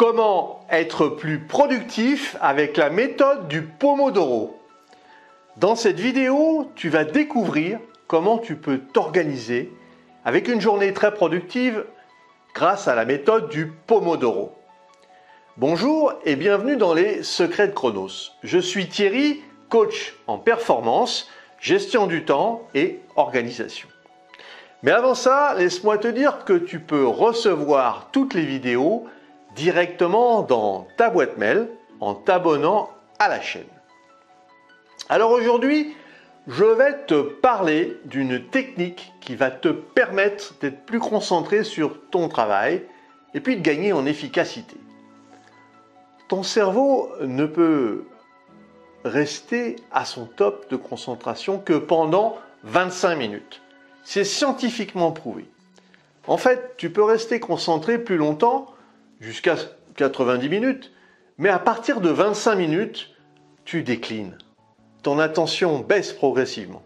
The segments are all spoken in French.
Comment être plus productif avec la méthode du Pomodoro? Dans cette vidéo, tu vas découvrir comment tu peux t'organiser avec une journée très productive grâce à la méthode du Pomodoro. Bonjour et bienvenue dans les Secrets de Chronos. Je suis Thierry, coach en performance, gestion du temps et organisation. Mais avant ça, laisse-moi te dire que tu peux recevoir toutes les vidéos directement dans ta boîte mail en t'abonnant à la chaîne. Alors aujourd'hui, je vais te parler d'une technique qui va te permettre d'être plus concentré sur ton travail et puis de gagner en efficacité. Ton cerveau ne peut rester à son top de concentration que pendant 25 minutes. C'est scientifiquement prouvé. En fait, tu peux rester concentré plus longtemps, jusqu'à 90 minutes, mais à partir de 25 minutes, tu déclines. Ton attention baisse progressivement.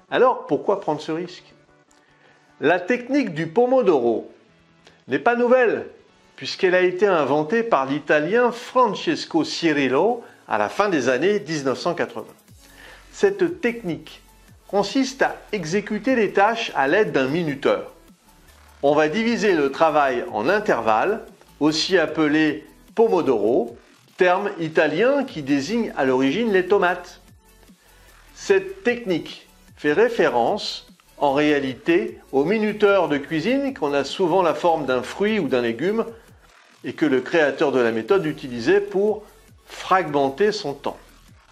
Alors, pourquoi prendre ce risque? La technique du Pomodoro n'est pas nouvelle, puisqu'elle a été inventée par l'Italien Francesco Cirillo à la fin des années 1980. Cette technique consiste à exécuter les tâches à l'aide d'un minuteur. On va diviser le travail en intervalles, aussi appelé Pomodoro, terme italien qui désigne à l'origine les tomates. Cette technique fait référence en réalité au minuteur de cuisine qu'on a souvent la forme d'un fruit ou d'un légume et que le créateur de la méthode utilisait pour fragmenter son temps.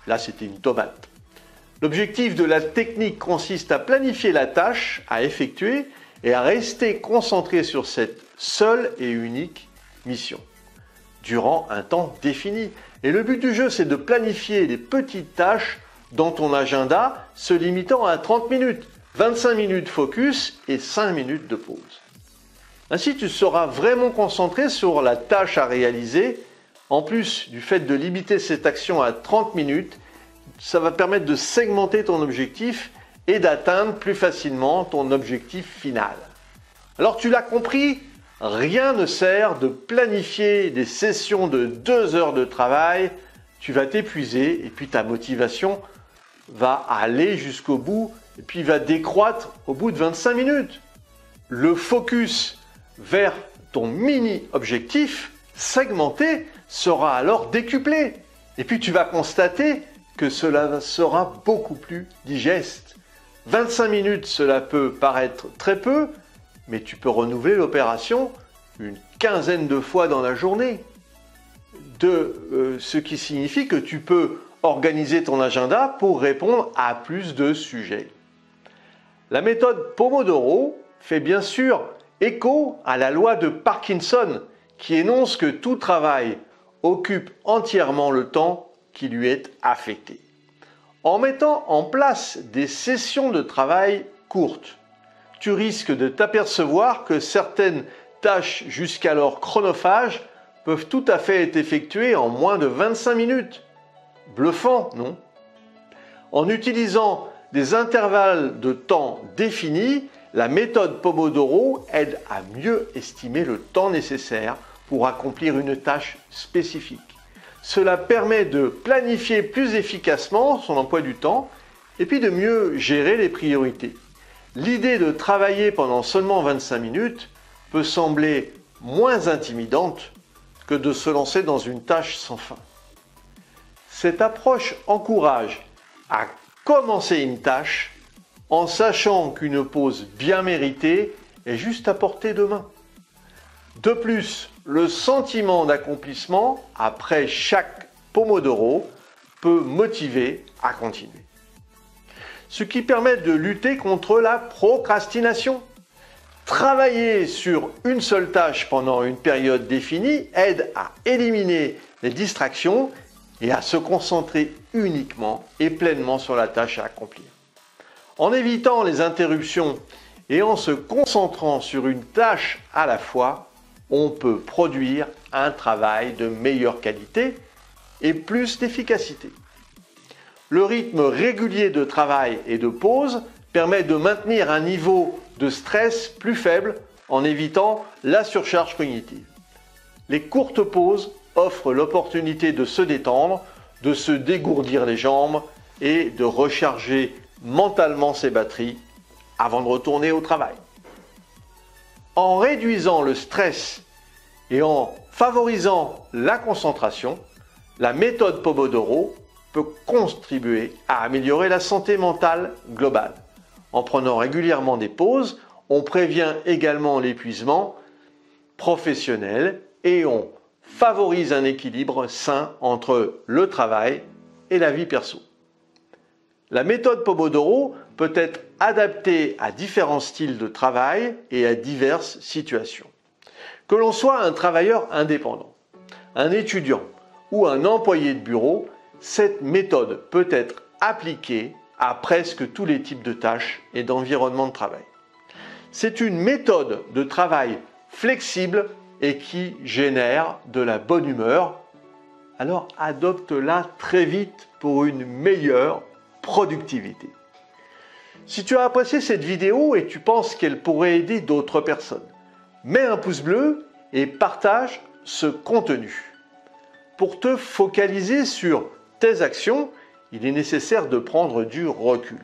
Là, c'était une tomate. L'objectif de la technique consiste à planifier la tâche à effectuer et à rester concentré sur cette seule et unique mission durant un temps défini. Et le but du jeu, c'est de planifier des petites tâches dans ton agenda se limitant à 30 minutes, 25 minutes focus et 5 minutes de pause. Ainsi, tu seras vraiment concentré sur la tâche à réaliser. En plus du fait de limiter cette action à 30 minutes, ça va permettre de segmenter ton objectif et d'atteindre plus facilement ton objectif final. Alors tu l'as compris, rien ne sert de planifier des sessions de 2 heures de travail. Tu vas t'épuiser et puis ta motivation va aller jusqu'au bout et puis va décroître au bout de 25 minutes. Le focus vers ton mini-objectif segmenté sera alors décuplé. Et puis tu vas constater que cela sera beaucoup plus digeste. 25 minutes, cela peut paraître très peu, mais tu peux renouveler l'opération une quinzaine de fois dans la journée. Ce qui signifie que tu peux organiser ton agenda pour répondre à plus de sujets. La méthode Pomodoro fait bien sûr écho à la loi de Parkinson qui énonce que tout travail occupe entièrement le temps qui lui est affecté. En mettant en place des sessions de travail courtes, tu risques de t'apercevoir que certaines tâches jusqu'alors chronophages peuvent tout à fait être effectuées en moins de 25 minutes. Bluffant, non? En utilisant des intervalles de temps définis, la méthode Pomodoro aide à mieux estimer le temps nécessaire pour accomplir une tâche spécifique. Cela permet de planifier plus efficacement son emploi du temps et puis de mieux gérer les priorités. L'idée de travailler pendant seulement 25 minutes peut sembler moins intimidante que de se lancer dans une tâche sans fin. Cette approche encourage à commencer une tâche en sachant qu'une pause bien méritée est juste à portée de main. De plus, le sentiment d'accomplissement après chaque Pomodoro peut motiver à continuer. Ce qui permet de lutter contre la procrastination. Travailler sur une seule tâche pendant une période définie aide à éliminer les distractions et à se concentrer uniquement et pleinement sur la tâche à accomplir. En évitant les interruptions et en se concentrant sur une tâche à la fois, on peut produire un travail de meilleure qualité et plus d'efficacité. Le rythme régulier de travail et de pause permet de maintenir un niveau de stress plus faible en évitant la surcharge cognitive. les courtes pauses offrent l'opportunité de se détendre, de se dégourdir les jambes et de recharger mentalement ses batteries avant de retourner au travail. En réduisant le stress et en favorisant la concentration, la méthode Pomodoro peut contribuer à améliorer la santé mentale globale. En prenant régulièrement des pauses, on prévient également l'épuisement professionnel et on favorise un équilibre sain entre le travail et la vie perso. La méthode Pomodoro peut être adaptée à différents styles de travail et à diverses situations. Que l'on soit un travailleur indépendant, un étudiant ou un employé de bureau, cette méthode peut être appliquée à presque tous les types de tâches et d'environnements de travail. C'est une méthode de travail flexible et qui génère de la bonne humeur. Alors adopte-la très vite pour une meilleure productivité. Si tu as apprécié cette vidéo et tu penses qu'elle pourrait aider d'autres personnes, mets un pouce bleu et partage ce contenu. Pour te focaliser sur tes actions, il est nécessaire de prendre du recul.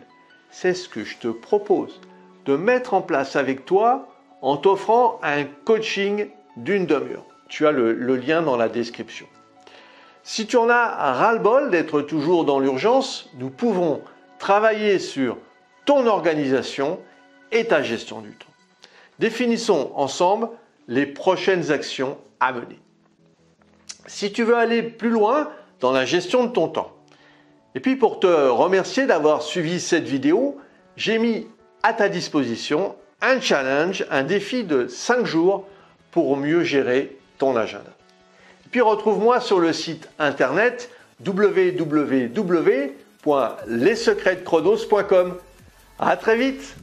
C'est ce que je te propose de mettre en place avec toi en t'offrant un coaching d'une demi-heure. Tu as le lien dans la description. Si tu en as ras-le-bol d'être toujours dans l'urgence, nous pouvons travailler sur ton organisation et ta gestion du temps. Définissons ensemble les prochaines actions à mener. Si tu veux aller plus loin dans la gestion de ton temps, et puis pour te remercier d'avoir suivi cette vidéo, j'ai mis à ta disposition un challenge, un défi de 5 jours pour mieux gérer ton agenda. Et puis retrouve-moi sur le site internet www.lessecretsdechronos.com. À très vite!